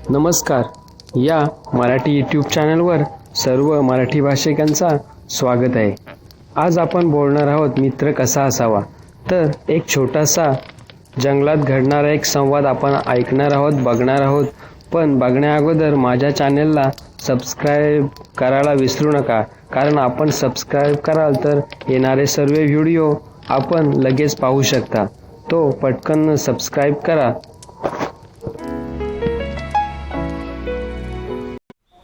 नमस्कार. या मराठी यूट्यूब चॅनलवर सर्व मराठी भाषिकांचा स्वागत आहे. आज आपण बोलणार आहोत मित्र कसा असावा. तर एक छोटासा जंगलात घडणारा एक संवाद आपण ऐकणार आहोत, बघणार आहोत. पण बघण्या अगोदर माझ्या चॅनलला सबस्क्राईब करायला विसरू नका, कारण आपण सबस्क्राईब कराल तर येणारे सर्व व्हिडिओ आपण लगेच पाहू शकता. तो पटकन सबस्क्राईब करा.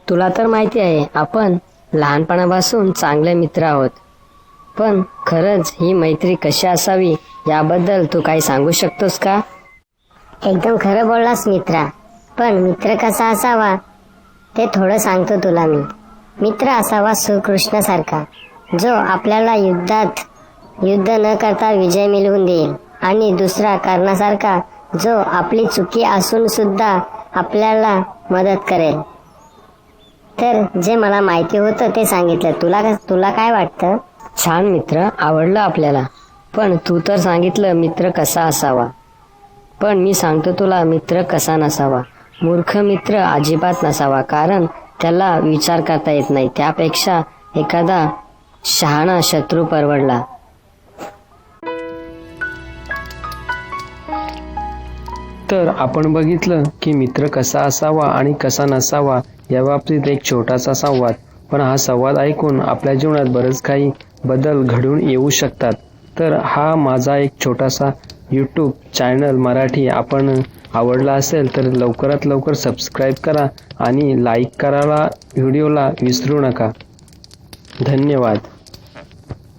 तुला तर माहिती आहे आपण लहानपणापासून चांगले मित्र आहोत, पण खरंच ही मैत्री कशी असावी याबद्दल तू काही सांगू शकतोस का? एकदम खरं बोललास मित्रा. पण मित्र कसा असावा ते थोडं सांगतो तुला मी. मित्र असावा श्रीकृष्णासारखा, जो आपल्याला युद्ध न करता विजय मिळवून देईल, आणि दुसरा कर्णासारखा, जो आपली चुकी असून सुद्धा आपल्याला मदत करेल. तर जे मला माहिती होतं ते सांगितलं. तुला काय वाटतं? छान मित्र आवडलं आपल्याला. पण तू तर सांगितलं मित्र कसा असावा, पण मी सांगतो तुला मित्र कसा नसावा. मूर्ख मित्र अजिबात नसावा, कारण त्याला विचार करता येत नाही. त्यापेक्षा एखादा शहाणा शत्रू परवडला. तर आपण बघितलं की मित्र कसा असावा आणि कसा नसावा या बाबतीत एक छोटासा संवाद. पण हा संवाद ऐकून आपल्या जीवनात बरेच काही बदल घडून येऊ शकतात. तर हा माझा एक छोटासा यूट्यूब चॅनल मराठी आपण आवडला असेल तर लवकरात लवकर सबस्क्राईब करा आणि लाईक करायला व्हिडिओला विसरू नका. धन्यवाद.